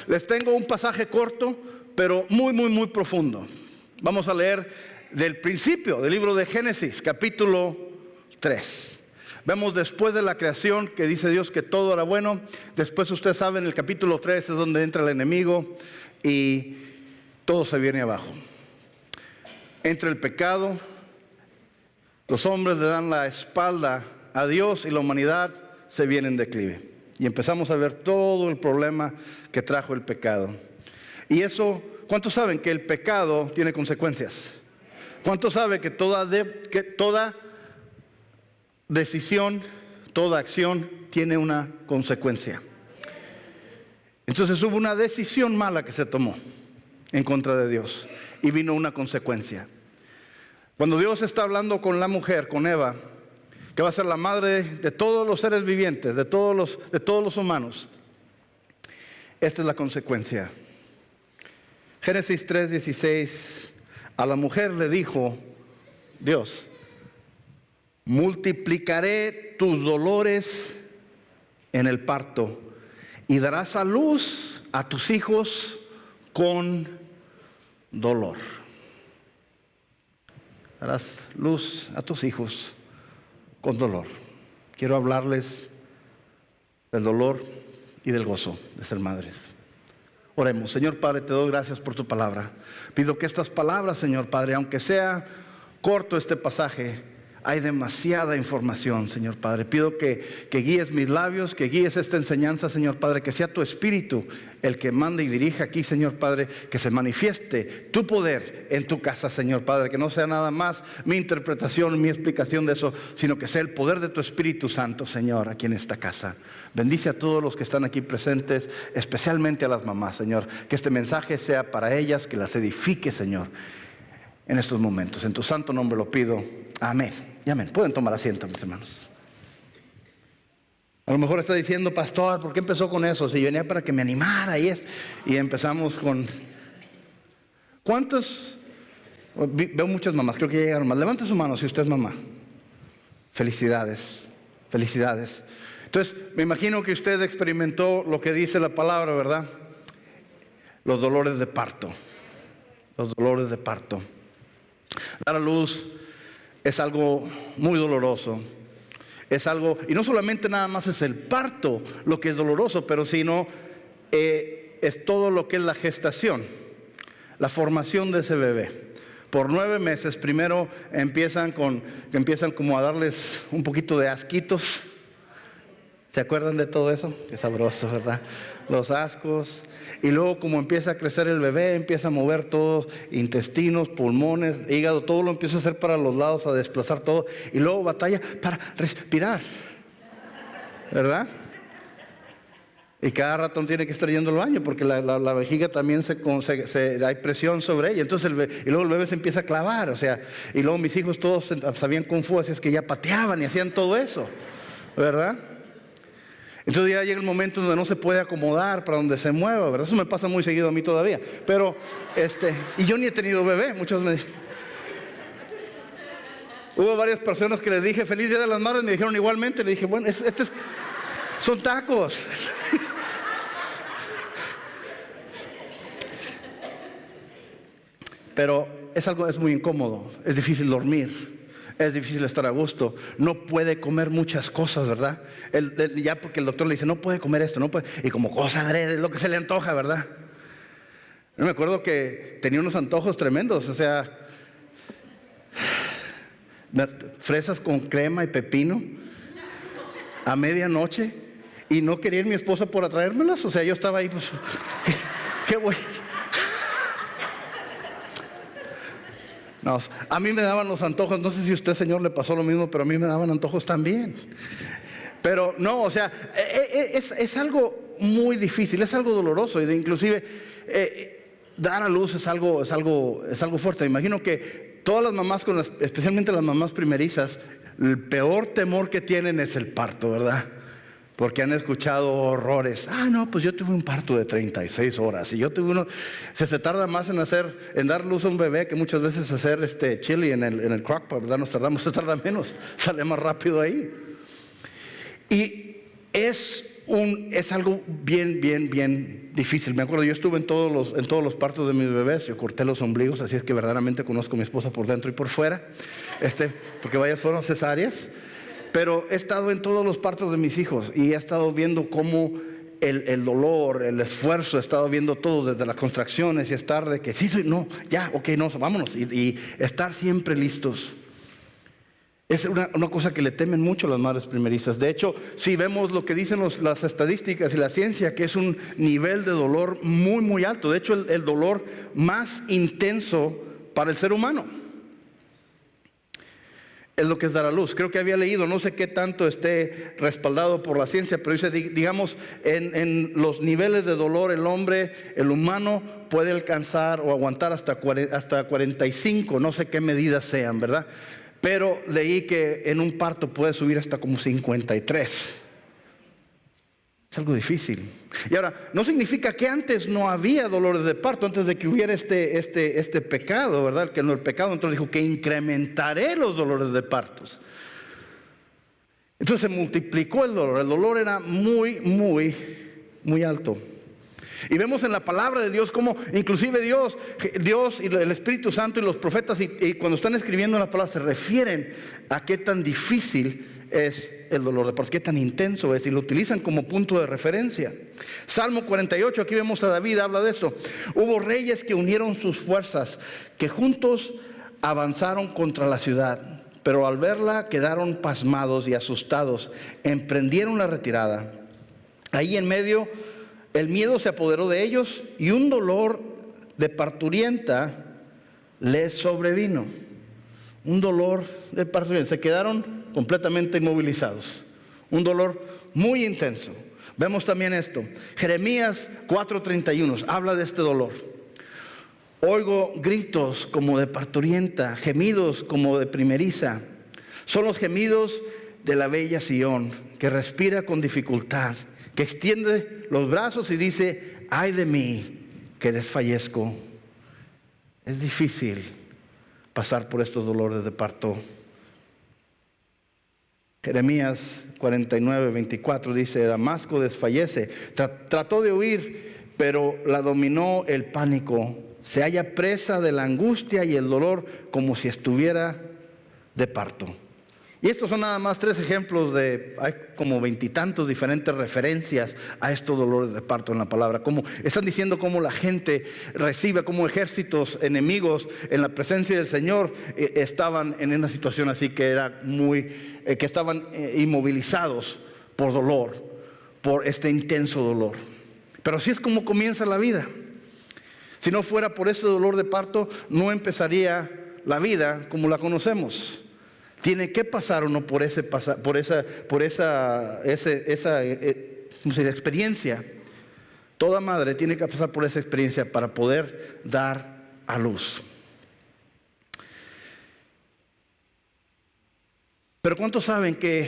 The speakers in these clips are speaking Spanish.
Les tengo un pasaje corto, pero muy profundo. Vamos a leer del principio del libro de Génesis, capítulo 3. Vemos después de la creación que dice Dios que todo era bueno. Después ustedes saben, el capítulo 3 es donde entra el enemigo y todo se viene abajo. Entra el pecado, los hombres le dan la espalda a Dios y la humanidad se viene en declive. Y empezamos a ver todo el problema que trajo el pecado. Y eso, ¿cuántos saben que el pecado tiene consecuencias? ¿Cuántos saben que toda decisión, toda acción tiene una consecuencia? Entonces hubo una decisión mala que se tomó en contra de Dios y vino una consecuencia. Cuando Dios está hablando con la mujer, con Eva, que va a ser la madre de todos los seres vivientes, de todos los humanos, esta es la consecuencia. Génesis 3:16, a la mujer le dijo Dios: multiplicaré tus dolores en el parto y darás a luz a tus hijos con dolor. Darás luz a tus hijos con dolor. Quiero hablarles del dolor y del gozo de ser madres. Oremos. Señor Padre, te doy gracias por tu palabra. Pido que estas palabras, Señor Padre, aunque sea corto este pasaje, hay demasiada información, Señor Padre. Pido que guíes mis labios, que guíes esta enseñanza, Señor Padre, que sea tu Espíritu el que mande y dirija aquí, Señor Padre, que se manifieste tu poder en tu casa, Señor Padre, que no sea nada más mi interpretación, mi explicación de eso, sino que sea el poder de tu Espíritu Santo, Señor, aquí en esta casa. Bendice a todos los que están aquí presentes, especialmente a las mamás, Señor, que este mensaje sea para ellas, que las edifique, Señor, en estos momentos. En tu santo nombre lo pido. Amén y amén. Pueden tomar asiento, mis hermanos. A lo mejor está diciendo: pastor, ¿por qué empezó con eso? Si venía para que me animara y empezamos con... ¿Cuántas? Veo muchas mamás, creo que ya llegaron más. Levante su mano si usted es mamá. Felicidades, felicidades. Entonces, me imagino que usted experimentó lo que dice la palabra, ¿verdad? Los dolores de parto. Los dolores de parto. Dar a luz es algo muy doloroso. Es algo, y no solamente nada más es el parto lo que es doloroso, pero sino es todo lo que es la gestación, la formación de ese bebé. Por 9 meses primero empiezan como a darles un poquito de asquitos. ¿Se acuerdan de todo eso? Qué sabroso, ¿verdad? Los ascos. Y luego, como empieza a crecer el bebé, empieza a mover todos, intestinos, pulmones, hígado, todo lo empieza a hacer para los lados, a desplazar todo. Y luego batalla para respirar, ¿verdad? Y cada ratón tiene que estar yendo al baño, porque la vejiga también hay presión sobre ella. Entonces y luego el bebé se empieza a clavar, o sea. Y luego mis hijos todos sabían kung fu, así es que ya pateaban y hacían todo eso, ¿verdad? Entonces ya llega el momento donde no se puede acomodar para donde se mueva, ¿verdad? Eso me pasa muy seguido a mí todavía. Pero, y yo ni he tenido bebé, muchos me dicen. Hubo varias personas que les dije feliz Día de las Madres, me dijeron igualmente. Le dije, bueno, son tacos. Pero es muy incómodo, es difícil dormir. Es difícil estar a gusto. No puede comer muchas cosas, ¿verdad? Ya porque el doctor le dice, no puede comer esto, no puede. Y como cosa adrede, es lo que se le antoja, ¿verdad? Yo me acuerdo que tenía unos antojos tremendos. O sea, fresas con crema y pepino a medianoche. Y no quería ir mi esposa por atraérmelas. O sea, yo estaba ahí, pues, ¿qué voy? No, a mí me daban los antojos. No sé si a usted, señor, le pasó lo mismo, pero a mí me daban antojos también. Pero no, o sea, es algo muy difícil, es algo doloroso. Y inclusive dar a luz es algo fuerte. Imagino que todas las mamás, especialmente las mamás primerizas, el peor temor que tienen es el parto, ¿verdad? Porque han escuchado horrores. No, pues yo tuve un parto de 36 horas. Y yo tuve uno. Se tarda más en dar luz a un bebé que muchas veces hacer chili en el crockpot, ¿verdad? Se tarda menos. Sale más rápido ahí. Y es es algo bien difícil. Me acuerdo, yo estuve en todos los partos de mis bebés. Yo corté los ombligos, así es que verdaderamente conozco a mi esposa por dentro y por fuera, porque varias fueron cesáreas. Pero he estado en todos los partos de mis hijos y he estado viendo cómo el dolor, el esfuerzo, he estado viendo todo desde las contracciones y estar de que sí, no, ya, ok, no, vámonos, y estar siempre listos. Es una cosa que le temen mucho las madres primerizas. De hecho, si vemos lo que dicen las estadísticas y la ciencia, que es un nivel de dolor muy alto. De hecho, el dolor más intenso para el ser humano es lo que es dar a luz. Creo que había leído, no sé qué tanto esté respaldado por la ciencia, pero dice, digamos, en los niveles de dolor el humano puede alcanzar o aguantar hasta 45, no sé qué medidas sean, ¿verdad? Pero leí que en un parto puede subir hasta como 53. Es algo difícil. Y ahora, no significa que antes no había dolores de parto, antes de que hubiera este pecado, ¿verdad? Que no el pecado, entonces dijo que incrementaré los dolores de partos. Entonces se multiplicó el dolor era muy alto. Y vemos en la palabra de Dios como inclusive Dios y el Espíritu Santo y los profetas y cuando están escribiendo la palabra se refieren a qué tan difícil es el dolor de parto, qué tan intenso es, y lo utilizan como punto de referencia. Salmo 48, aquí vemos a David, habla de esto. Hubo reyes que unieron sus fuerzas, que juntos avanzaron contra la ciudad, pero al verla quedaron pasmados y asustados, emprendieron la retirada. Ahí en medio el miedo se apoderó de ellos y un dolor de parturienta les sobrevino. Un dolor de parturienta. Se quedaron completamente inmovilizados. Un dolor muy intenso. Vemos también esto. Jeremías 4:31 habla de este dolor. Oigo gritos como de parturienta, gemidos como de primeriza. Son los gemidos de la bella Sión, que respira con dificultad, que extiende los brazos y dice, ay de mí, que desfallezco. Es difícil pasar por estos dolores de parto. Jeremías 49:24 dice, Damasco desfallece. Trató de huir, pero la dominó el pánico. Se halla presa de la angustia y el dolor como si estuviera de parto. Y estos son nada más 3 ejemplos hay como 20 y tantos diferentes referencias a estos dolores de parto en la palabra. Como están diciendo cómo la gente recibe, como ejércitos enemigos en la presencia del Señor estaban en una situación así que era que estaban inmovilizados por dolor, por este intenso dolor. Pero así es como comienza la vida. Si no fuera por ese dolor de parto, no empezaría la vida como la conocemos. Tiene que pasar uno por esa experiencia. Toda madre tiene que pasar por esa experiencia para poder dar a luz. Pero ¿cuántos saben que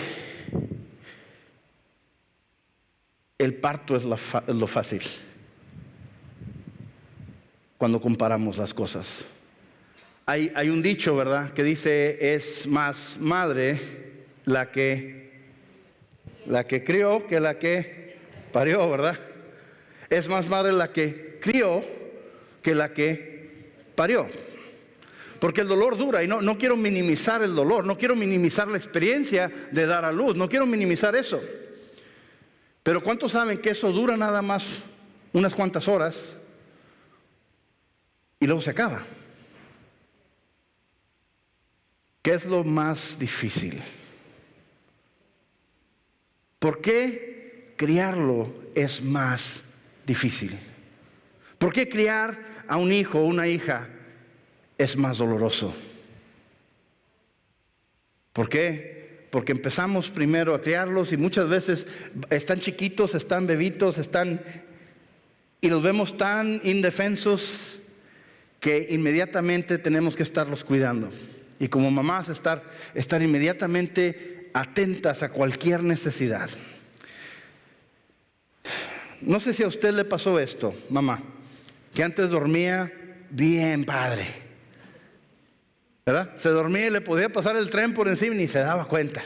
el parto es lo fácil? Cuando comparamos las cosas. Hay un dicho, ¿verdad? Que dice, es más madre la que crió que la que parió, ¿verdad? Es más madre la que crió que la que parió. Porque el dolor dura y no quiero minimizar el dolor, no quiero minimizar la experiencia de dar a luz, no quiero minimizar eso. Pero ¿cuántos saben que eso dura nada más unas cuantas horas y luego se acaba? ¿Qué es lo más difícil? ¿Por qué criarlo es más difícil? ¿Por qué criar a un hijo o una hija es más doloroso? ¿Por qué? Porque empezamos primero a criarlos y muchas veces están chiquitos, están bebitos, y los vemos tan indefensos que inmediatamente tenemos que estarlos cuidando. Y como mamás estar inmediatamente atentas a cualquier necesidad. No sé si a usted le pasó esto, mamá, que antes dormía bien padre, ¿verdad? Se dormía y le podía pasar el tren por encima y ni se daba cuenta.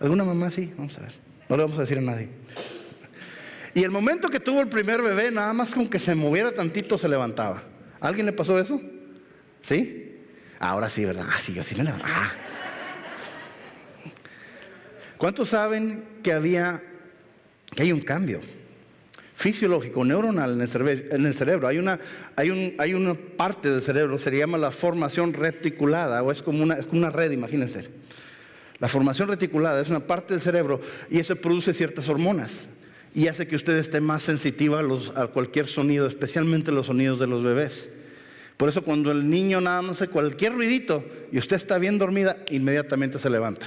¿Alguna mamá sí? Vamos a ver. No le vamos a decir a nadie. Y el momento que tuvo el primer bebé, nada más con que se moviera tantito se levantaba. ¿A alguien le pasó eso? ¿Sí? Ahora sí, ¿verdad? Sí, yo sí me levanto. ¿Cuántos saben que hay un cambio fisiológico, neuronal en el cerebro? Hay una parte del cerebro, se llama la formación reticulada, o es como una red, imagínense. La formación reticulada es una parte del cerebro y eso produce ciertas hormonas y hace que usted esté más sensitiva a cualquier sonido, especialmente los sonidos de los bebés. Por eso cuando el niño nada más hace cualquier ruidito y usted está bien dormida, inmediatamente se levanta.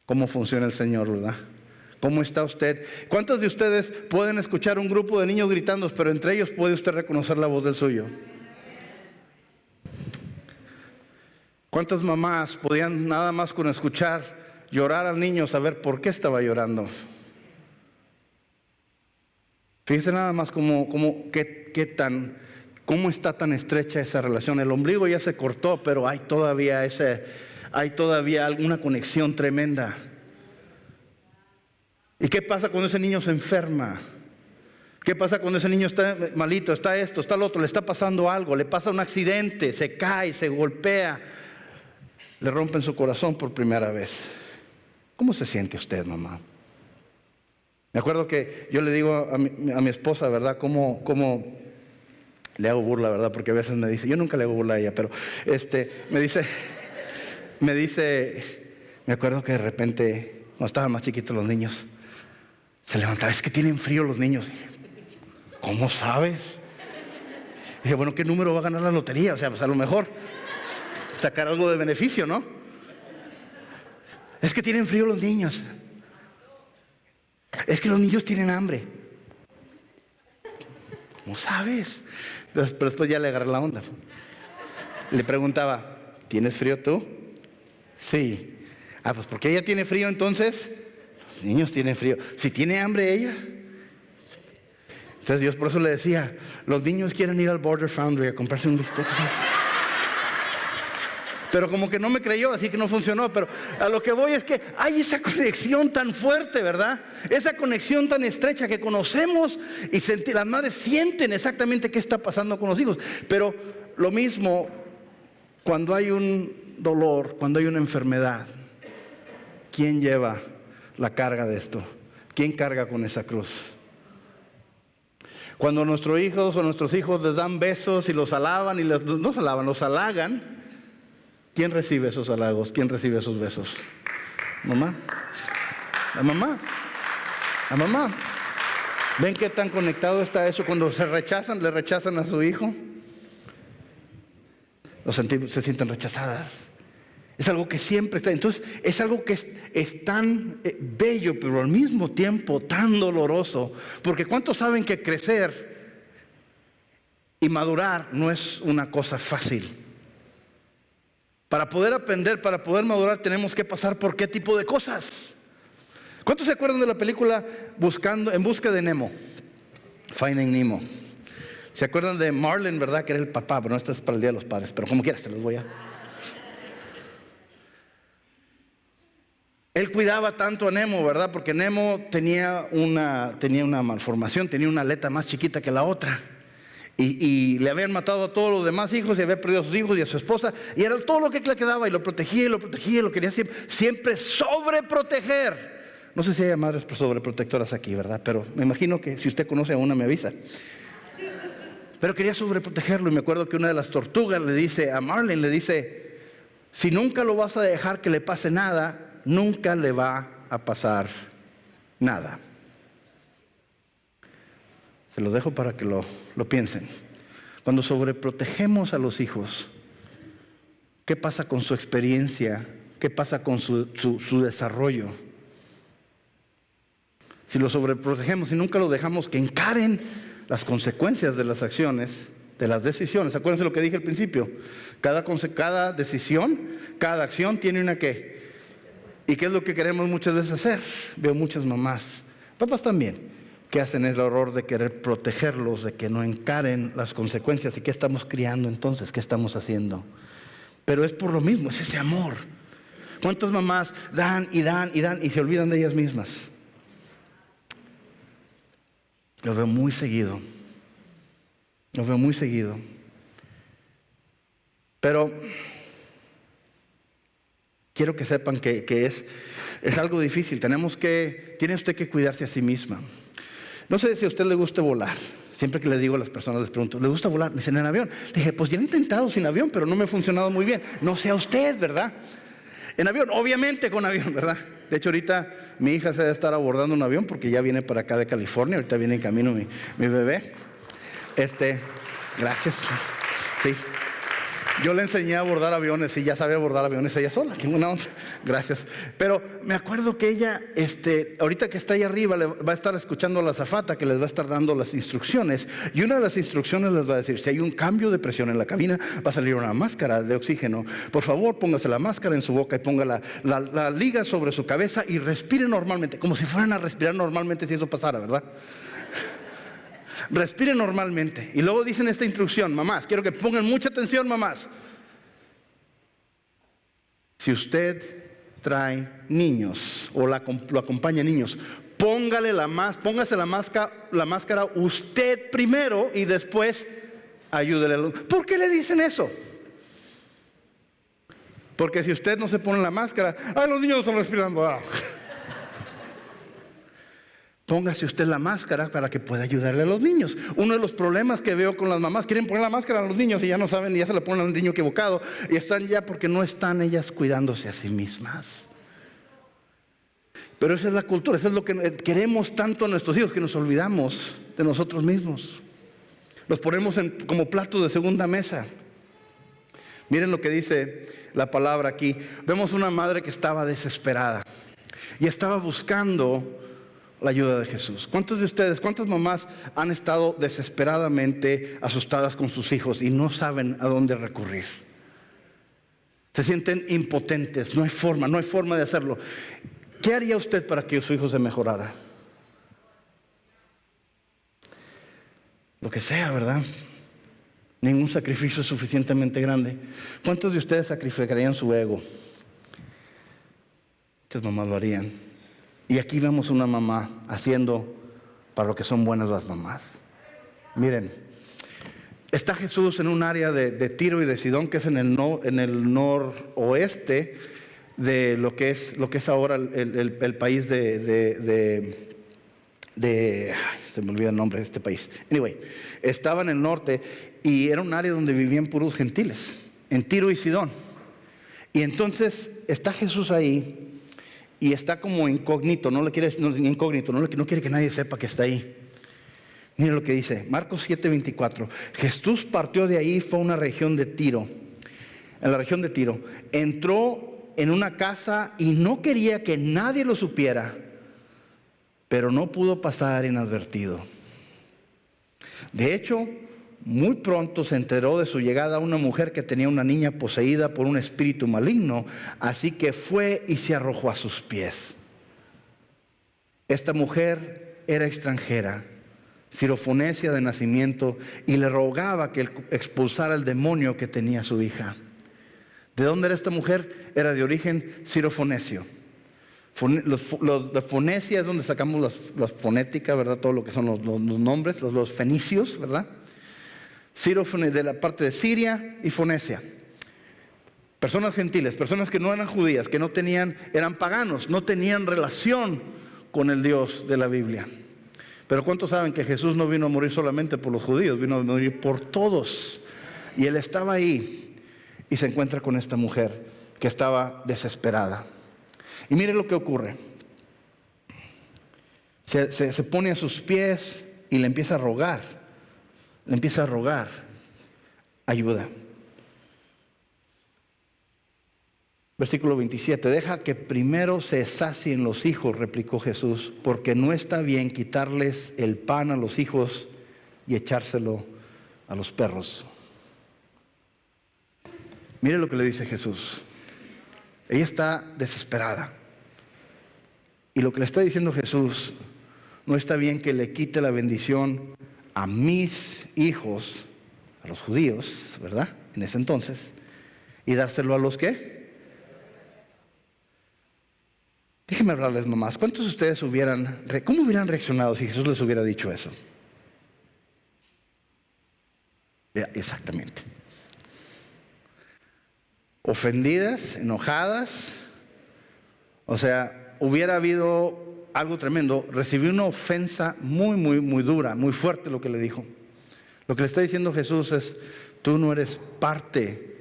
¿Cómo funciona el Señor, verdad? ¿Cómo está usted? ¿Cuántos de ustedes pueden escuchar un grupo de niños gritando, pero entre ellos puede usted reconocer la voz del suyo? ¿Cuántas mamás podían nada más con escuchar llorar al niño saber por qué estaba llorando? Fíjese nada más cómo está tan estrecha esa relación. El ombligo ya se cortó, pero hay todavía alguna conexión tremenda. ¿Y qué pasa cuando ese niño se enferma? ¿Qué pasa cuando ese niño está malito, está esto, está lo otro, le está pasando algo, le pasa un accidente, se cae, se golpea, le rompen su corazón por primera vez? ¿Cómo se siente usted, mamá? Me acuerdo que yo le digo a mi esposa, ¿verdad? ¿Cómo le hago burla, verdad? Porque a veces me dice, yo nunca le hago burla a ella, pero me dice, me acuerdo que de repente, cuando estaban más chiquitos los niños, se levantaba, es que tienen frío los niños. ¿Cómo sabes? Dije, bueno, ¿qué número va a ganar la lotería? O sea, pues a lo mejor sacar algo de beneficio, ¿no? Es que tienen frío los niños. Es que los niños tienen hambre. ¿Cómo sabes? Pero después ya le agarré la onda. Le preguntaba, ¿tienes frío tú? Sí. Pues porque ella tiene frío, entonces los niños tienen frío. Si tiene hambre ella. Entonces Dios por eso le decía, los niños quieren ir al Border Foundry a comprarse un bistec. Pero como que no me creyó, así que no funcionó. Pero a lo que voy es que hay esa conexión tan fuerte, ¿verdad? Esa conexión tan estrecha que conocemos y las madres sienten exactamente qué está pasando con los hijos. Pero lo mismo cuando hay un dolor, cuando hay una enfermedad. ¿Quién lleva la carga de esto? ¿Quién carga con esa cruz? Cuando nuestros hijos les dan besos y los alaban y los halagan, ¿quién recibe esos halagos? ¿Quién recibe esos besos? ¿Mamá? La mamá. La mamá. ¿Ven qué tan conectado está eso? Cuando le rechazan a su hijo, se sienten rechazadas. Es algo que siempre está. Entonces, es algo que es tan bello, pero al mismo tiempo tan doloroso. Porque ¿cuántos saben que crecer y madurar no es una cosa fácil? Para poder aprender, para poder madurar, tenemos que pasar por qué tipo de cosas. ¿Cuántos se acuerdan de la película En busca de Nemo? Finding Nemo. ¿Se acuerdan de Marlin, verdad? Que era el papá. Bueno, esto es para el Día de los Padres, pero como quieras te los voy a... Él cuidaba tanto a Nemo, ¿verdad? Porque Nemo tenía una malformación, tenía una aleta más chiquita que la otra. Y le habían matado a todos los demás hijos y había perdido a sus hijos y a su esposa. Y era todo lo que le quedaba y lo protegía, lo quería siempre sobreproteger. No sé si hay madres sobreprotectoras aquí, ¿verdad? Pero me imagino que si usted conoce a una me avisa. Pero quería sobreprotegerlo y me acuerdo que una de las tortugas le dice a Marlin, si nunca lo vas a dejar que le pase nada, nunca le va a pasar nada. Se los dejo para que lo piensen. Cuando sobreprotegemos a los hijos, ¿qué pasa con su experiencia? ¿Qué pasa con su desarrollo? Si lo sobreprotegemos y nunca lo dejamos que encaren las consecuencias de las acciones, de las decisiones. Acuérdense lo que dije al principio. Cada decisión, cada acción tiene una qué. ¿Y qué es lo que queremos muchas veces hacer? Veo muchas mamás, papás también, que hacen el error de querer protegerlos, de que no encaren las consecuencias. ¿Y qué estamos criando entonces? ¿Qué estamos haciendo? Pero es por lo mismo, es ese amor. ¿Cuántas mamás dan y se olvidan de ellas mismas? Lo veo muy seguido. Lo veo muy seguido. Pero quiero que sepan que es algo difícil. Tiene usted que cuidarse a sí misma. No sé si a usted le gusta volar. Siempre que le digo a las personas, les pregunto, ¿le gusta volar? Me dicen, en avión. Le dije, pues ya he intentado sin avión, pero no me ha funcionado muy bien. No sé a usted, ¿verdad? En avión, obviamente con avión, ¿verdad? De hecho, ahorita mi hija se debe estar abordando un avión porque ya viene para acá de California. Ahorita viene en camino mi bebé. Gracias. Sí. Yo le enseñé a abordar aviones y ya sabe abordar aviones ella sola. Qué buena onda. Gracias. Pero me acuerdo que ella, ahorita que está ahí arriba, le va a estar escuchando a la azafata que les va a estar dando las instrucciones. Y una de las instrucciones les va a decir, si hay un cambio de presión en la cabina, va a salir una máscara de oxígeno. Por favor, póngase la máscara en su boca y ponga la liga sobre su cabeza y respire normalmente, como si fueran a respirar normalmente si eso pasara, ¿verdad? Respire normalmente. Y luego dicen esta instrucción, mamás, quiero que pongan mucha atención, mamás. Si usted trae niños o lo acompaña niños, póngase la máscara usted primero y después ayúdele. ¿Por qué le dicen eso? Porque si usted no se pone la máscara, los niños están respirando. Póngase usted la máscara para que pueda ayudarle a los niños. Uno de los problemas que veo con las mamás, quieren poner la máscara a los niños y ya no saben, y ya se la ponen a un niño equivocado. Y están ya porque no están ellas cuidándose a sí mismas. Pero esa es la cultura, eso es lo que queremos tanto a nuestros hijos, que nos olvidamos de nosotros mismos. Los ponemos como plato de segunda mesa. Miren lo que dice la palabra aquí. Vemos una madre que estaba desesperada y estaba buscando la ayuda de Jesús. ¿Cuántos de ustedes, cuántas mamás han estado desesperadamente asustadas con sus hijos y no saben a dónde recurrir? Se sienten impotentes, no hay forma de hacerlo. ¿Qué haría usted para que su hijo se mejorara? Lo que sea, ¿verdad? Ningún sacrificio es suficientemente grande. ¿Cuántos de ustedes sacrificarían su ego? Muchas mamás lo harían. Y aquí vemos una mamá haciendo para lo que son buenas las mamás. Miren, está Jesús en un área de Tiro y de Sidón, que es en el noroeste de lo que es ahora el país se me olvida el nombre de este país. Anyway, estaba en el norte y era un área donde vivían puros gentiles, en Tiro y Sidón. Y entonces está Jesús ahí. Y está como incógnito, no quiere que nadie sepa que está ahí. Miren lo que dice, Marcos 7:24. Jesús partió de ahí, fue a una región de Tiro. En la región de Tiro, entró en una casa y no quería que nadie lo supiera, pero no pudo pasar inadvertido. De hecho, muy pronto se enteró de su llegada una mujer que tenía una niña poseída por un espíritu maligno, así que fue y se arrojó a sus pies. Esta mujer era extranjera, sirofenecia de nacimiento, y le rogaba que expulsara el demonio que tenía su hija. ¿De dónde era esta mujer? Era de origen sirofenecio. La fonesia es donde sacamos las fonéticas, ¿verdad? Todo lo que son los nombres, los fenicios, ¿verdad? De la parte de Siria y Fonesia. Personas gentiles, personas que no eran judías, que eran paganos, no tenían relación con el Dios de la Biblia. Pero ¿cuántos saben que Jesús no vino a morir solamente por los judíos? Vino a morir por todos. Y Él estaba ahí y se encuentra con esta mujer que estaba desesperada. Y mire lo que ocurre. Se pone a sus pies y le empieza a rogar. Le empieza a rogar ayuda. Versículo 27. Deja que primero se sacien los hijos, replicó Jesús, porque no está bien quitarles el pan a los hijos y echárselo a los perros. Mire lo que le dice Jesús. Ella está desesperada. Y lo que le está diciendo Jesús, no está bien que le quite la bendición a mis hijos, a los judíos, ¿verdad? En ese entonces, y dárselo a los ¿qué? Déjenme hablarles, mamás. ¿Cuántos de ustedes cómo hubieran reaccionado si Jesús les hubiera dicho eso? Exactamente. Ofendidas, enojadas. O sea, hubiera habido algo tremendo. Recibió una ofensa muy dura, muy fuerte lo que le dijo. Lo que le está diciendo Jesús es: tú no eres parte.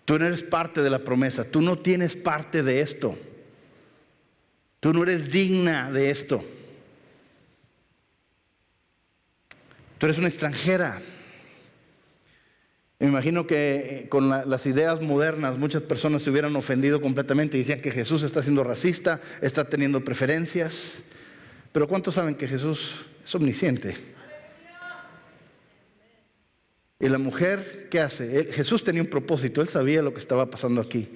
Tú no eres parte de la promesa. Tú no tienes parte de esto. Tú no eres digna de esto. Tú eres una extranjera. Me imagino que con las ideas modernas muchas personas se hubieran ofendido completamente y decían que Jesús está siendo racista, está teniendo preferencias. Pero ¿cuántos saben que Jesús es omnisciente? Y la mujer, ¿qué hace? Jesús tenía un propósito, él sabía lo que estaba pasando aquí.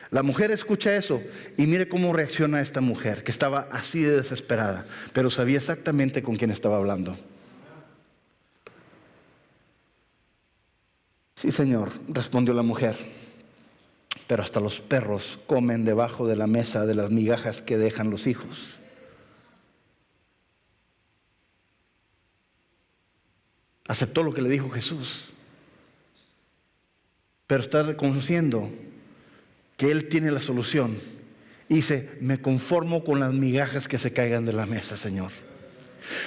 La mujer escucha eso y mire cómo reacciona esta mujer, que estaba así de desesperada, pero sabía exactamente con quién estaba hablando. Sí, Señor, respondió la mujer, pero hasta los perros comen debajo de la mesa de las migajas que dejan los hijos. Aceptó lo que le dijo Jesús, pero está reconociendo que Él tiene la solución. Y dice: me conformo con las migajas que se caigan de la mesa, Señor.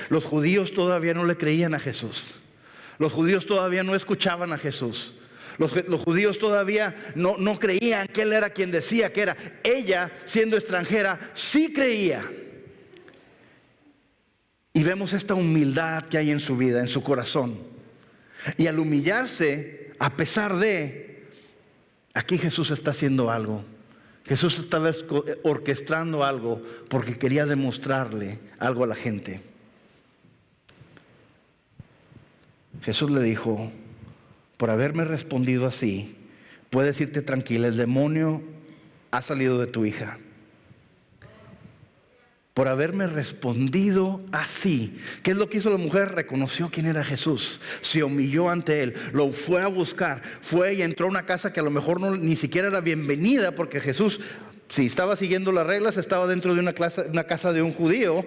Los judíos todavía no le creían a Jesús. Los judíos todavía no escuchaban a Jesús. Los judíos todavía no creían que Él era quien decía que era. Ella, siendo extranjera, sí creía. Y vemos esta humildad que hay en su vida, en su corazón. Y al humillarse, a pesar de, aquí Jesús está haciendo algo. Jesús estaba orquestando algo porque quería demostrarle algo a la gente. Jesús le dijo: por haberme respondido así, puedes irte tranquila, el demonio ha salido de tu hija. Por haberme respondido así. ¿Qué es lo que hizo la mujer? Reconoció quién era Jesús, se humilló ante Él, lo fue a buscar, fue y entró a una casa que a lo mejor ni siquiera era bienvenida, porque Jesús, si estaba siguiendo las reglas, estaba dentro de una casa de un judío.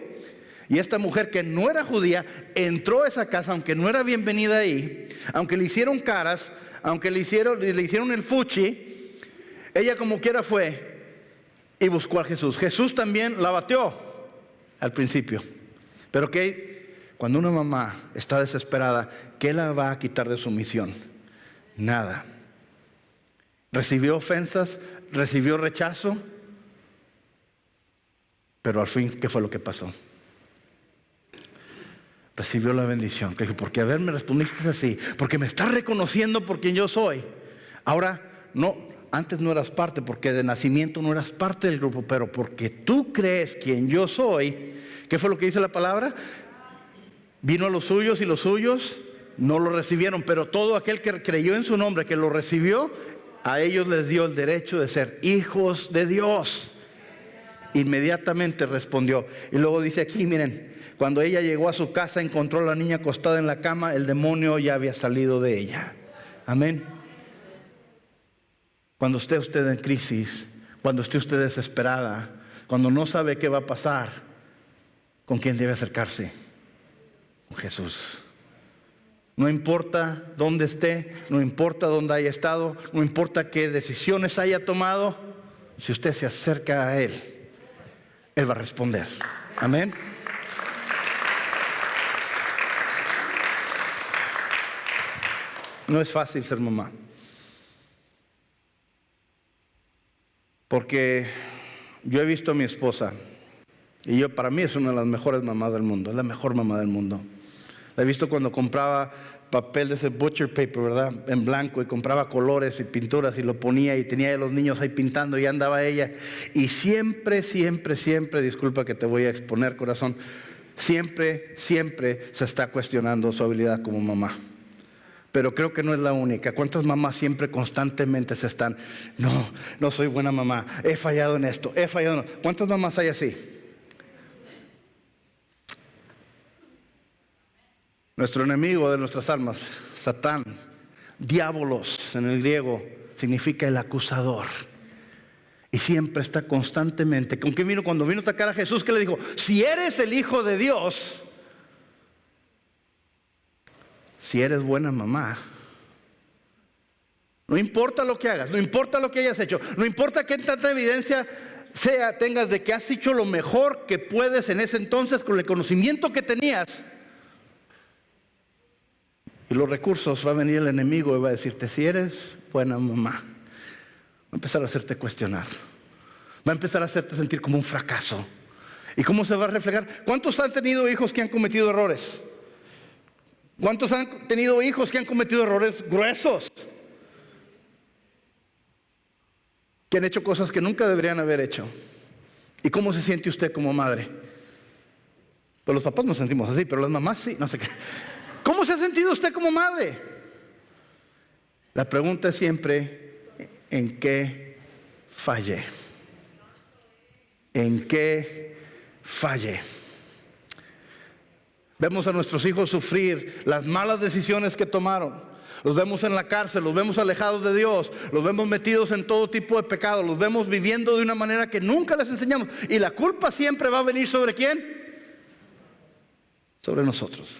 Y esta mujer, que no era judía, entró a esa casa, aunque no era bienvenida ahí, aunque le hicieron caras, aunque le hicieron el fuchi, ella como quiera fue y buscó a Jesús. Jesús también la bateó al principio. Pero que cuando una mamá está desesperada, ¿qué la va a quitar de su misión? Nada. Recibió ofensas, recibió rechazo, pero al fin, ¿qué fue lo que pasó? Recibió la bendición. Que porque haberme respondiste así, porque me estás reconociendo por quien yo soy. Ahora no, antes no eras parte, porque de nacimiento no eras parte del grupo, pero porque tú crees quien yo soy. ¿Qué fue lo que dice la palabra? Vino a los suyos y los suyos no lo recibieron, pero todo aquel que creyó en su nombre, que lo recibió, a ellos les dio el derecho de ser hijos de Dios. Inmediatamente respondió. Y luego dice aquí, miren, cuando ella llegó a su casa, encontró a la niña acostada en la cama, el demonio ya había salido de ella. Amén. Cuando esté usted en crisis, cuando esté usted desesperada, cuando no sabe qué va a pasar, ¿con quién debe acercarse? Con Jesús. No importa dónde esté, no importa dónde haya estado, no importa qué decisiones haya tomado, si usted se acerca a Él, Él va a responder. Amén. No es fácil ser mamá, porque yo he visto a mi esposa, y para mí es una de las mejores mamás del mundo, es la mejor mamá del mundo. La he visto cuando compraba papel de ese butcher paper, ¿verdad? En blanco, y compraba colores y pinturas y lo ponía, y tenía a los niños ahí pintando, y andaba ella. Y siempre, disculpa que te voy a exponer, corazón, siempre se está cuestionando su habilidad como mamá. Pero creo que no es la única. ¿Cuántas mamás siempre constantemente se están: no soy buena mamá, he fallado en esto, he fallado en... ¿Cuántas mamás hay así? Nuestro enemigo de nuestras almas, Satán, diabolos en el griego, significa el acusador. Y siempre está constantemente. ¿Con qué vino? Cuando vino a atacar a Jesús, ¿qué le dijo? Si eres el Hijo de Dios, si eres buena mamá, No importa lo que hagas, no importa lo que hayas hecho, no importa qué tanta evidencia tengas de que has hecho lo mejor que puedes en ese entonces con el conocimiento que tenías. Y los recursos, va a venir el enemigo y va a decirte, si eres buena mamá, va a empezar a hacerte cuestionar. Va a empezar a hacerte sentir como un fracaso. ¿Y cómo se va a reflejar? ¿Cuántos han tenido hijos que han cometido errores? ¿Cuántos han tenido hijos que han cometido errores gruesos? Que han hecho cosas que nunca deberían haber hecho. ¿Y cómo se siente usted como madre? Pues los papás nos sentimos así, pero las mamás sí, no sé qué. ¿Cómo se ha sentido usted como madre? La pregunta es siempre, ¿en qué fallé? ¿En qué fallé? Vemos a nuestros hijos sufrir las malas decisiones que tomaron. Los vemos en la cárcel, los vemos alejados de Dios, los vemos metidos en todo tipo de pecado, los vemos viviendo de una manera que nunca les enseñamos. Y la culpa siempre va a venir ¿sobre quién? Sobre nosotros.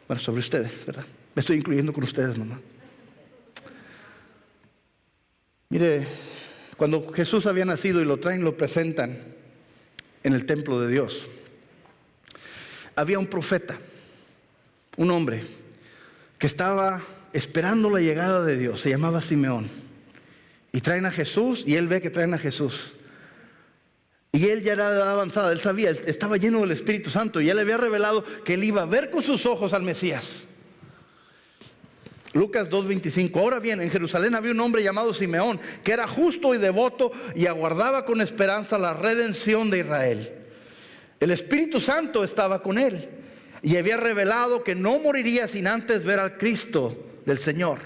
Bueno, sobre ustedes, ¿verdad? Me estoy incluyendo con ustedes, mamá. Mire, cuando Jesús había nacido y lo traen, lo presentan en el templo de Dios, había un profeta, un hombre que estaba esperando la llegada de Dios. Se llamaba Simeón. Y traen a Jesús, y él ve que traen a Jesús. Y él ya era de edad avanzada, él sabía, él estaba lleno del Espíritu Santo, y él le había revelado que él iba a ver con sus ojos al Mesías. Lucas 2:25. Ahora bien, en Jerusalén había un hombre llamado Simeón, que era justo y devoto, y aguardaba con esperanza la redención de Israel. El Espíritu Santo estaba con él, y había revelado que no moriría sin antes ver al Cristo del Señor.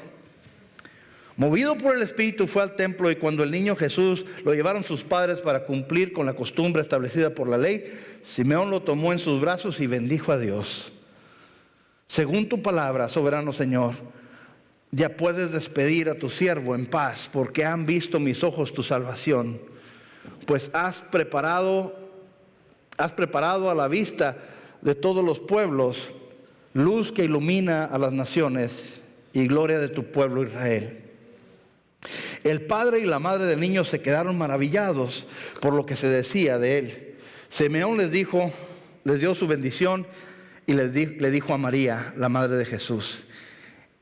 Movido por el Espíritu fue al templo, y cuando el niño Jesús lo llevaron sus padres para cumplir con la costumbre establecida por la ley, Simeón lo tomó en sus brazos y bendijo a Dios. Según tu palabra, soberano Señor, ya puedes despedir a tu siervo en paz, porque han visto mis ojos tu salvación, pues has preparado a la vista de todos los pueblos luz que ilumina a las naciones y gloria de tu pueblo Israel. El padre y la madre del niño se quedaron maravillados por lo que se decía de él. Simeón les dio su bendición y le dijo a María, la madre de Jesús: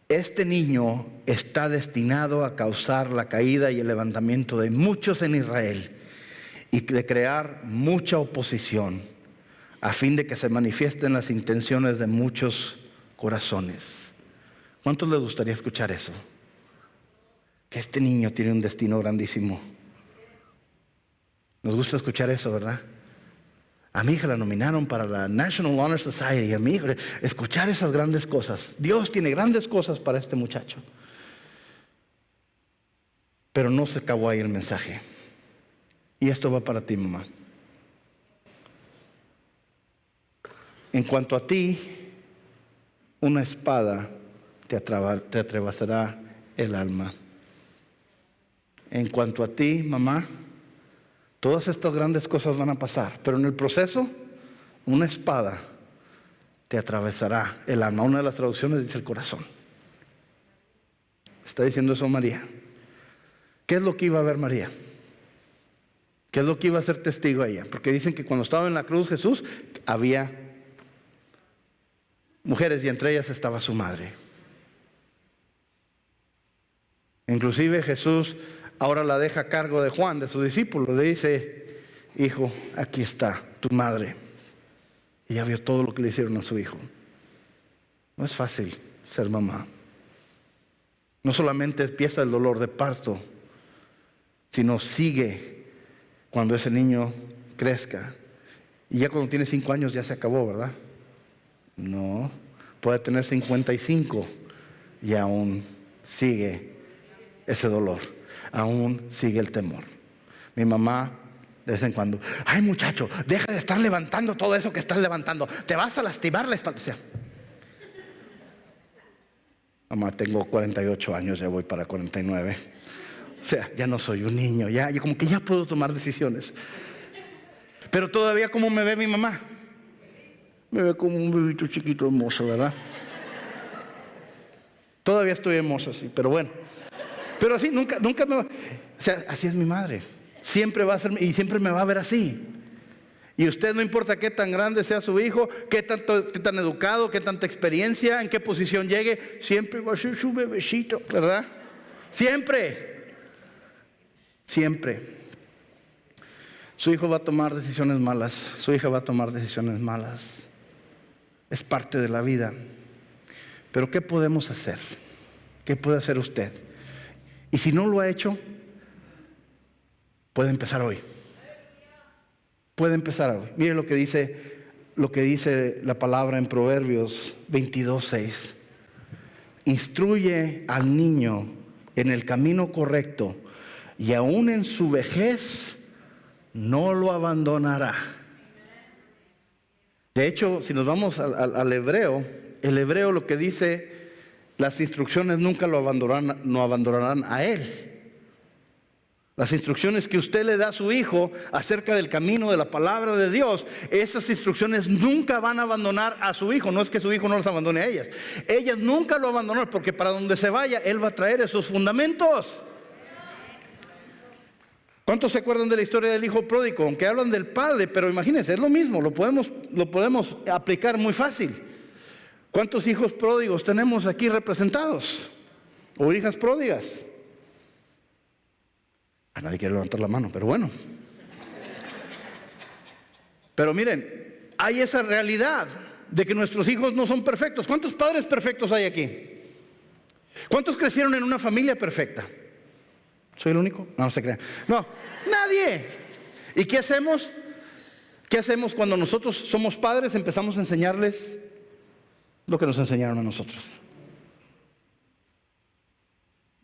este niño está destinado a causar la caída y el levantamiento de muchos en Israel y de crear mucha oposición, a fin de que se manifiesten las intenciones de muchos corazones. ¿Cuántos les gustaría escuchar eso? Que este niño tiene un destino grandísimo. Nos gusta escuchar eso, ¿verdad? A mi hija la nominaron para la National Honor Society. A mi hija, escuchar esas grandes cosas. Dios tiene grandes cosas para este muchacho. Pero no se acabó ahí el mensaje. Y esto va para ti, mamá. En cuanto a ti, una espada te atravesará el alma. En cuanto a ti, mamá, todas estas grandes cosas van a pasar, pero en el proceso, una espada te atravesará el alma. Una de las traducciones dice el corazón. Está diciendo eso María. ¿Qué es lo que iba a ver María? ¿Qué es lo que iba a ser testigo a ella? Porque dicen que cuando estaba en la cruz Jesús, había mujeres y entre ellas estaba su madre. Inclusive Jesús ahora la deja a cargo de Juan, de su discípulo. Le dice: hijo, aquí está tu madre. Y ya vio todo lo que le hicieron a su hijo. No es fácil ser mamá. No solamente empieza el dolor de parto, sino sigue cuando ese niño crezca. Y ya cuando tiene 5 años ya se acabó, ¿verdad? No, puede tener 55 y aún sigue ese dolor, aún sigue el temor. Mi mamá de vez en cuando: ay muchacho, deja de estar levantando todo eso que estás levantando, te vas a lastimar la espalda. O sea, mamá, tengo 48 años, ya voy para 49. O sea, ya no soy un niño, ya como que ya puedo tomar decisiones. Pero todavía, ¿cómo me ve mi mamá? Me ve como un bebito chiquito hermoso, ¿verdad? Todavía estoy hermoso, sí, pero bueno. Pero así nunca me va. O sea, así es mi madre. Siempre va a ser y siempre me va a ver así. Y usted, no importa qué tan grande sea su hijo, qué tan educado, qué tanta experiencia, en qué posición llegue, siempre va a ser su bebecito, ¿verdad? Siempre. Siempre. Su hijo va a tomar decisiones malas, su hija va a tomar decisiones malas. Es parte de la vida. Pero ¿qué podemos hacer? ¿Qué puede hacer usted? Y si no lo ha hecho, puede empezar hoy. Puede empezar hoy. Mire lo que dice la palabra en Proverbios 22:6. Instruye al niño en el camino correcto, y aún en su vejez no lo abandonará. De hecho, si nos vamos al hebreo, el hebreo lo que dice, las instrucciones nunca lo abandonarán a él. Las instrucciones que usted le da a su hijo acerca del camino de la palabra de Dios, esas instrucciones nunca van a abandonar a su hijo. No es que su hijo no los abandone a ellas. Ellas nunca lo abandonan, porque para donde se vaya, él va a traer esos fundamentos. ¿Cuántos se acuerdan de la historia del hijo pródigo? Aunque hablan del padre, pero imagínense, es lo mismo, lo podemos aplicar muy fácil. ¿Cuántos hijos pródigos tenemos aquí representados? ¿O hijas pródigas? A nadie quiere levantar la mano, pero bueno. Pero miren, hay esa realidad de que nuestros hijos no son perfectos. ¿Cuántos padres perfectos hay aquí? ¿Cuántos crecieron en una familia perfecta? ¿Soy el único? No se crean. No, nadie. ¿Y qué hacemos? ¿Qué hacemos cuando nosotros somos padres? Empezamos a enseñarles lo que nos enseñaron a nosotros.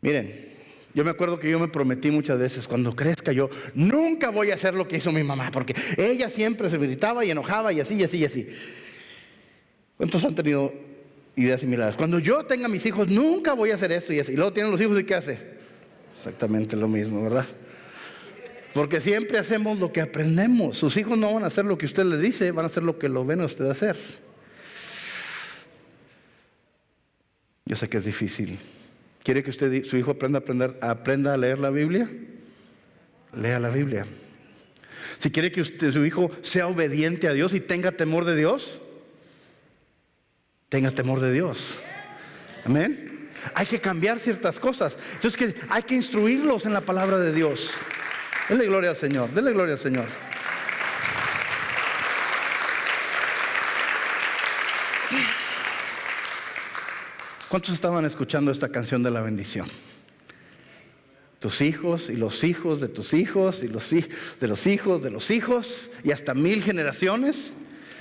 Miren, yo me acuerdo que yo me prometí muchas veces, cuando crezca yo nunca voy a hacer lo que hizo mi mamá, porque ella siempre se irritaba y enojaba y así, y así, y así. ¿Cuántos han tenido ideas similares? Cuando yo tenga mis hijos nunca voy a hacer esto y así. Y luego tienen los hijos, ¿y qué hace? Exactamente lo mismo, ¿verdad? Porque siempre hacemos lo que aprendemos. Sus hijos no van a hacer lo que usted les dice, van a hacer lo que lo ven a usted hacer. Yo sé que es difícil. ¿Quiere que su hijo aprenda a leer la Biblia? Lea la Biblia. Si quiere que su hijo sea obediente a Dios y tenga temor de Dios, tenga temor de Dios. Amén. Hay que cambiar ciertas cosas. Entonces hay que instruirlos en la palabra de Dios. Denle gloria al Señor. Denle gloria al Señor. ¿Cuántos estaban escuchando esta canción de la bendición? Tus hijos y los hijos de tus hijos y los de los hijos de los hijos y hasta 1000 generaciones.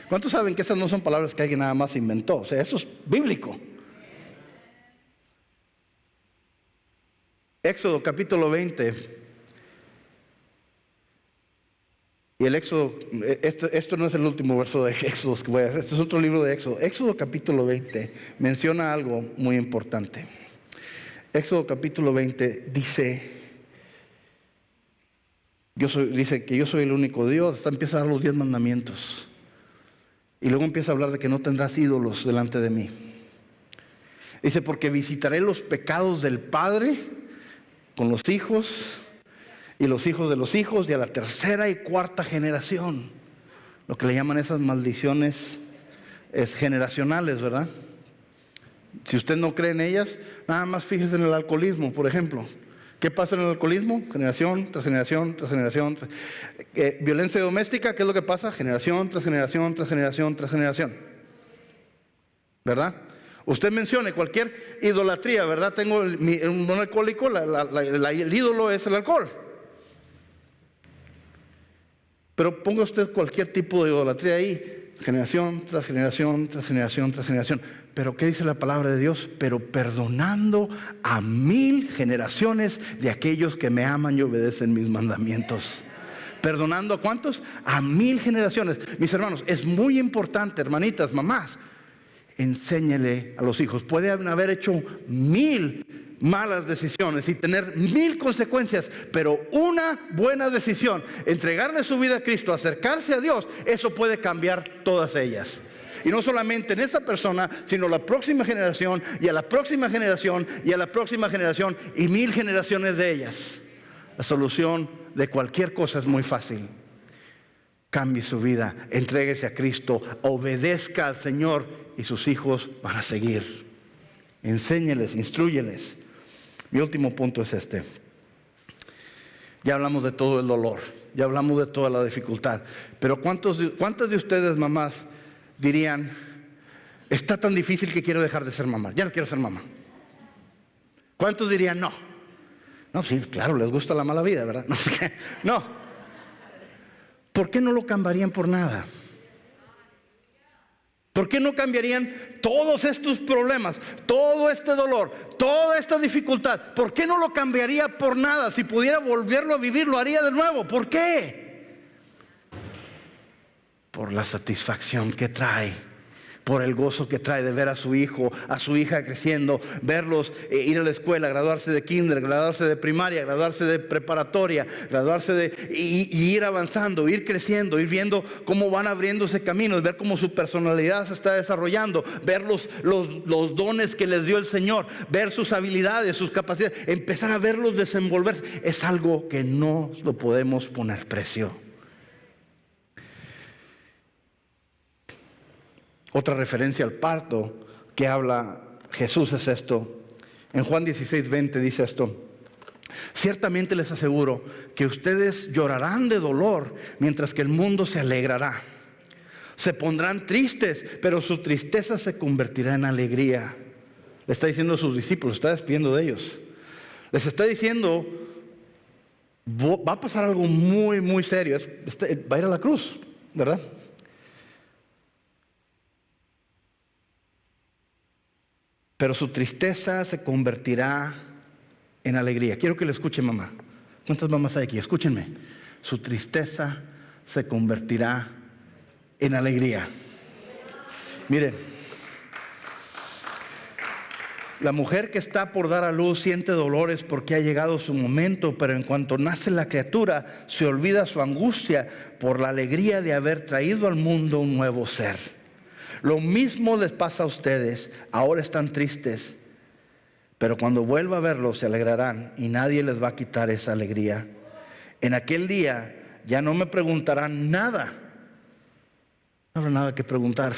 ¿Cuántos saben que esas no son palabras que alguien nada más inventó? O sea, eso es bíblico. Éxodo capítulo 20. Y el Éxodo, esto no es el último verso de Éxodo que voy a hacer, este es otro libro de Éxodo. Éxodo capítulo 20 menciona algo muy importante. Éxodo capítulo 20 dice que yo soy el único Dios. Empieza a dar los 10 mandamientos. Y luego empieza a hablar de que no tendrás ídolos delante de mí. Dice, porque visitaré los pecados del padre con los hijos y los hijos de los hijos, y a la 3ª y 4ª generación. Lo que le llaman esas maldiciones generacionales, ¿verdad? Si usted no cree en ellas, nada más fíjese en el alcoholismo, por ejemplo. ¿Qué pasa en el alcoholismo? Generación tras generación tras generación. Violencia doméstica, ¿qué es lo que pasa? Generación tras generación tras generación tras generación. ¿Verdad? Usted mencione cualquier idolatría, ¿verdad? Tengo un alcohólico, el ídolo es el alcohol. Pero ponga usted cualquier tipo de idolatría ahí, generación tras generación tras generación tras generación. Pero ¿qué dice la palabra de Dios? Pero perdonando a 1000 generaciones de aquellos que me aman y obedecen mis mandamientos. ¿Perdonando a cuántos? A 1000 generaciones. Mis hermanos, es muy importante, hermanitas, mamás, enséñele a los hijos. Pueden haber hecho 1000 malas decisiones y tener 1000 consecuencias, pero una buena decisión, entregarle su vida a Cristo, acercarse a Dios, eso puede cambiar todas ellas. Y no solamente en esa persona, sino la próxima generación, y a la próxima generación, y a la próxima generación, y 1000 generaciones de ellas. La solución de cualquier cosa es muy fácil. Cambie su vida, entréguese a Cristo, obedezca al Señor y sus hijos van a seguir. Enséñeles, instrúyeles. Mi último punto es este. Ya hablamos de todo el dolor, ya hablamos de toda la dificultad, pero ¿cuántas de ustedes, mamás, dirían, está tan difícil que quiero dejar de ser mamá, ya no quiero ser mamá? ¿Cuántos dirían no? No, sí, claro, les gusta la mala vida, ¿verdad? No. ¿Por qué no lo cambiarían por nada? ¿Por qué no cambiarían todos estos problemas, todo este dolor, toda esta dificultad? ¿Por qué no lo cambiaría por nada? Si pudiera volverlo a vivir, lo haría de nuevo. ¿Por qué? Por la satisfacción que trae, por el gozo que trae de ver a su hijo, a su hija creciendo, verlos ir a la escuela, graduarse de kinder, graduarse de primaria, graduarse de preparatoria, y ir avanzando, ir creciendo, ir viendo cómo van abriéndose caminos, ver cómo su personalidad se está desarrollando, ver los dones que les dio el Señor, ver sus habilidades, sus capacidades, empezar a verlos desenvolverse. Es algo que no lo podemos poner precio. Otra referencia al parto que habla Jesús es esto. En Juan 16:20 dice esto: ciertamente les aseguro que ustedes llorarán de dolor mientras que el mundo se alegrará. Se pondrán tristes, pero su tristeza se convertirá en alegría. Le está diciendo a sus discípulos, está despidiendo de ellos. Les está diciendo, va a pasar algo muy, muy serio. Va a ir a la cruz, ¿verdad? Pero su tristeza se convertirá en alegría. Quiero que le escuchen, mamá. ¿Cuántas mamás hay aquí? Escúchenme. Su tristeza se convertirá en alegría. Miren, la mujer que está por dar a luz siente dolores porque ha llegado su momento, pero en cuanto nace la criatura, se olvida su angustia por la alegría de haber traído al mundo un nuevo ser. Lo mismo les pasa a ustedes. Ahora están tristes, pero cuando vuelva a verlos se alegrarán y nadie les va a quitar esa alegría. En aquel día ya no me preguntarán nada. No habrá nada que preguntar.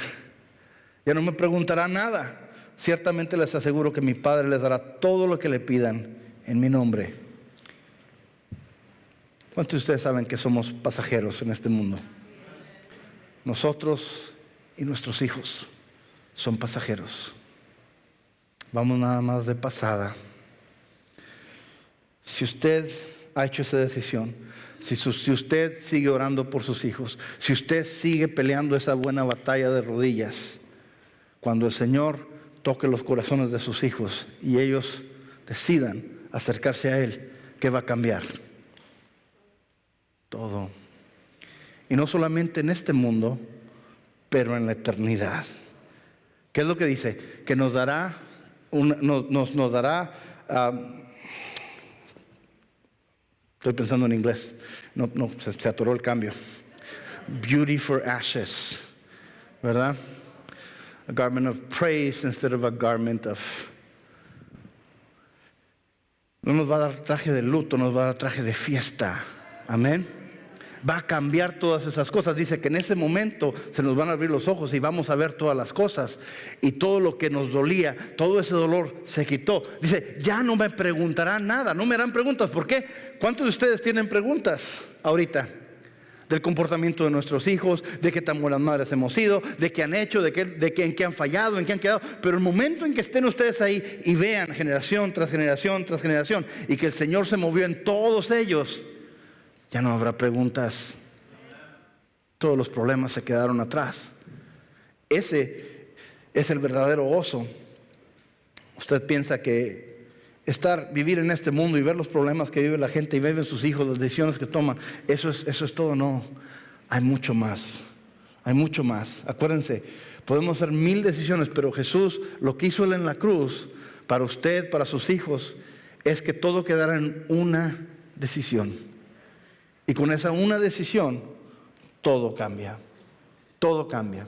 Ya no me preguntarán nada. Ciertamente les aseguro que mi Padre les dará todo lo que le pidan en mi nombre. ¿Cuántos de ustedes saben que somos pasajeros en este mundo? Nosotros y nuestros hijos son pasajeros. Vamos nada más de pasada. Si usted ha hecho esa decisión, si usted sigue orando por sus hijos, si usted sigue peleando esa buena batalla de rodillas, cuando el Señor toque los corazones de sus hijos y ellos decidan acercarse a Él, ¿qué va a cambiar? Todo. Y no solamente en este mundo, pero en la eternidad. ¿Qué es lo que dice? Que nos dará, estoy pensando en inglés, se atoró el cambio. Beauty for ashes, ¿verdad? A garment of praise instead of a garment of... No nos va a dar traje de luto, nos va a dar traje de fiesta. Amén. Va a cambiar todas esas cosas. Dice que en ese momento se nos van a abrir los ojos y vamos a ver todas las cosas. Y todo lo que nos dolía, todo ese dolor se quitó. Dice, ya no me preguntarán nada, no me harán preguntas. ¿Por qué? ¿Cuántos de ustedes tienen preguntas ahorita? Del comportamiento de nuestros hijos, de qué tan buenas madres hemos sido, de qué han hecho, de qué, en qué han fallado, en qué han quedado. Pero el momento en que estén ustedes ahí y vean generación tras generación tras generación y que el Señor se movió en todos ellos, ya no habrá preguntas. Todos los problemas se quedaron atrás. Ese es el verdadero gozo. Usted piensa que vivir en este mundo y ver los problemas que vive la gente y viven sus hijos, las decisiones que toman, eso es todo. No, hay mucho más. Hay mucho más. Acuérdense, podemos hacer 1000 decisiones, pero Jesús, lo que hizo Él en la cruz, para usted, para sus hijos, es que todo quedara en una decisión. Y con esa una decisión, todo cambia. Todo cambia.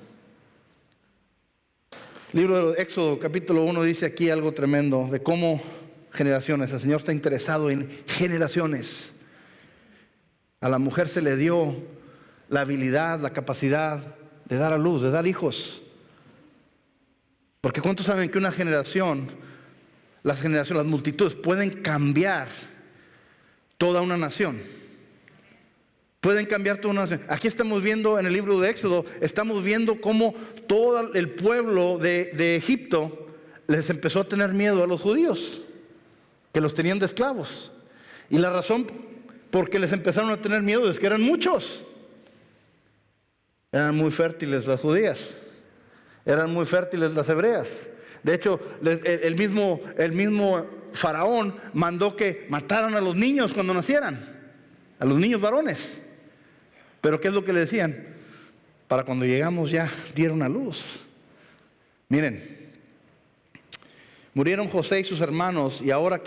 Libro de Éxodo, capítulo 1, dice aquí algo tremendo de cómo generaciones, el Señor está interesado en generaciones. A la mujer se le dio la habilidad, la capacidad de dar a luz, de dar hijos. Porque ¿cuántos saben que una generación, las multitudes pueden cambiar toda una nación? Pueden cambiar toda una nación. Aquí estamos viendo en el libro de Éxodo, estamos viendo cómo todo el pueblo de Egipto les empezó a tener miedo a los judíos, que los tenían de esclavos. Y la razón por qué les empezaron a tener miedo es que eran muchos. Eran muy fértiles las judías, eran muy fértiles las hebreas. De hecho, el mismo faraón mandó que mataran a los niños cuando nacieran, a los niños varones. Pero ¿qué es lo que le decían? Para cuando llegamos ya dieron a luz. Miren, murieron José y sus hermanos y ahora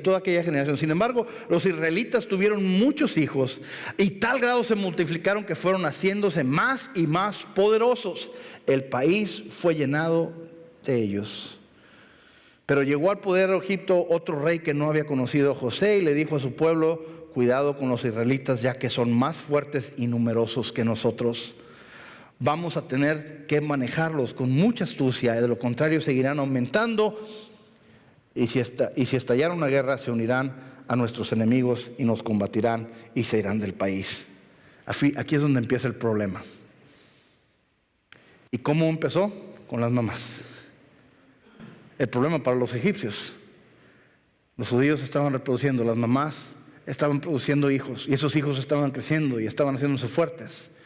toda aquella generación. Sin embargo, los israelitas tuvieron muchos hijos y tal grado se multiplicaron que fueron haciéndose más y más poderosos. El país fue llenado de ellos. Pero llegó al poder de Egipto otro rey que no había conocido a José y le dijo a su pueblo: cuidado con los israelitas, ya que son más fuertes y numerosos que nosotros. Vamos a tener que manejarlos con mucha astucia, de lo contrario seguirán aumentando y si estallara una guerra se unirán a nuestros enemigos y nos combatirán y se irán del país. Aquí es donde empieza el problema. ¿Y cómo empezó? Con las mamás. El problema para los egipcios: los judíos estaban reproduciendo, las mamás estaban produciendo hijos y esos hijos estaban creciendo y estaban haciéndose fuertes,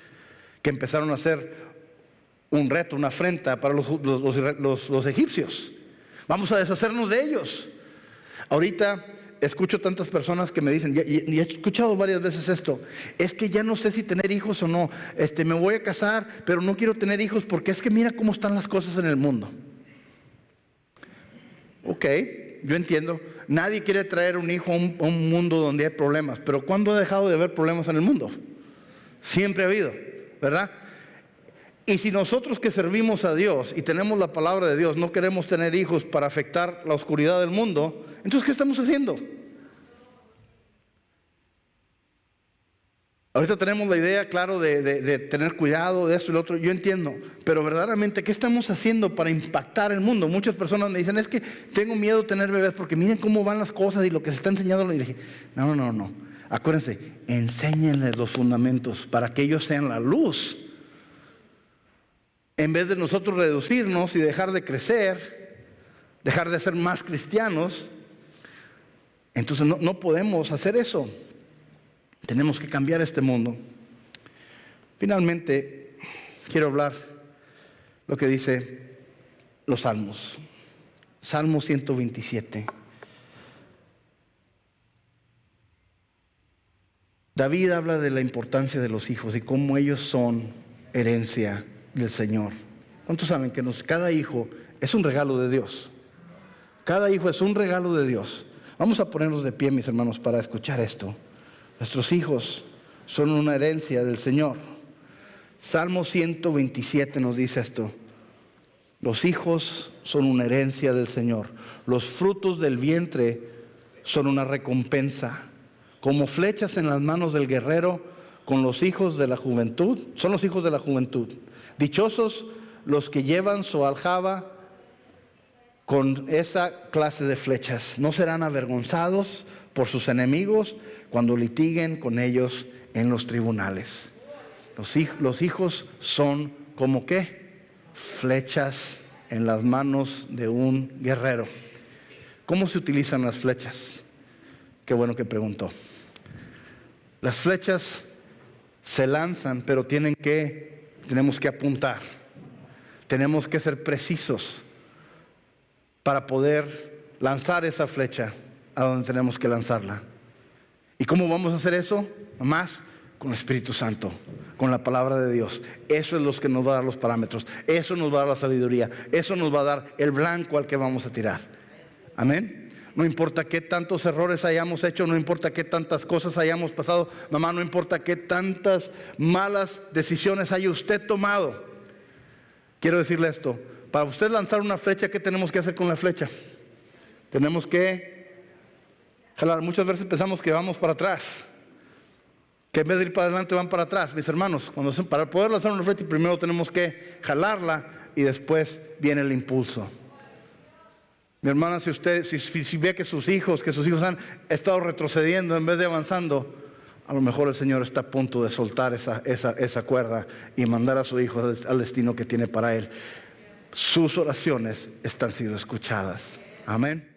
que empezaron a ser un reto, una afrenta para los egipcios. Vamos a deshacernos de ellos. Ahorita escucho tantas personas que me dicen, y he escuchado varias veces esto: es que ya no sé si tener hijos o no, me voy a casar pero no quiero tener hijos porque es que mira cómo están las cosas en el mundo. Ok, yo entiendo, nadie quiere traer un hijo a un mundo donde hay problemas, pero ¿cuándo ha dejado de haber problemas en el mundo? Siempre ha habido, ¿verdad? Y si nosotros que servimos a Dios y tenemos la palabra de Dios no queremos tener hijos para afectar la oscuridad del mundo, entonces ¿qué estamos haciendo? Ahorita tenemos la idea, claro, de tener cuidado de esto y lo otro, yo entiendo, pero verdaderamente, ¿qué estamos haciendo para impactar el mundo? Muchas personas me dicen, es que tengo miedo de tener bebés porque miren cómo van las cosas y lo que se está enseñando. Y dije, no, acuérdense, enséñenles los fundamentos para que ellos sean la luz. En vez de nosotros reducirnos y dejar de crecer, dejar de ser más cristianos, entonces no podemos hacer eso. Tenemos que cambiar este mundo. Finalmente, quiero hablar lo que dice los Salmos. Salmo 127. David habla de la importancia de los hijos y cómo ellos son herencia del Señor. ¿Cuántos saben que cada hijo es un regalo de Dios? Cada hijo es un regalo de Dios. Vamos a ponernos de pie, mis hermanos, para escuchar esto. Nuestros hijos son una herencia del Señor. Salmo 127 nos dice esto: los hijos son una herencia del Señor. Los frutos del vientre son una recompensa. Como flechas en las manos del guerrero, con los hijos de la juventud, son los hijos de la juventud. Dichosos los que llevan su aljaba con esa clase de flechas. No serán avergonzados por sus enemigos cuando litiguen con ellos en los tribunales. Los hijos son como ¿qué? Flechas en las manos de un guerrero. ¿Cómo se utilizan las flechas? Qué bueno que preguntó. Las flechas se lanzan, pero tenemos que apuntar. Tenemos que ser precisos para poder lanzar esa flecha a donde tenemos que lanzarla. ¿Y cómo vamos a hacer eso? Más con el Espíritu Santo, con la palabra de Dios. Eso es lo que nos va a dar los parámetros. Eso nos va a dar la sabiduría. Eso nos va a dar el blanco al que vamos a tirar. Amén. No importa qué tantos errores hayamos hecho, no importa qué tantas cosas hayamos pasado, mamá, no importa qué tantas malas decisiones haya usted tomado. Quiero decirle esto: Para usted lanzar una flecha, ¿qué tenemos que hacer con la flecha? Tenemos que jalar. Muchas veces pensamos que vamos para atrás, que en vez de ir para adelante van para atrás. Mis hermanos, para poder lanzar una flecha primero tenemos que jalarla y después viene el impulso. Mi hermana, si usted si ve que sus hijos han estado retrocediendo en vez de avanzando, a lo mejor el Señor está a punto de soltar esa cuerda y mandar a su hijo al destino que tiene para él. Sus oraciones están siendo escuchadas. Amén.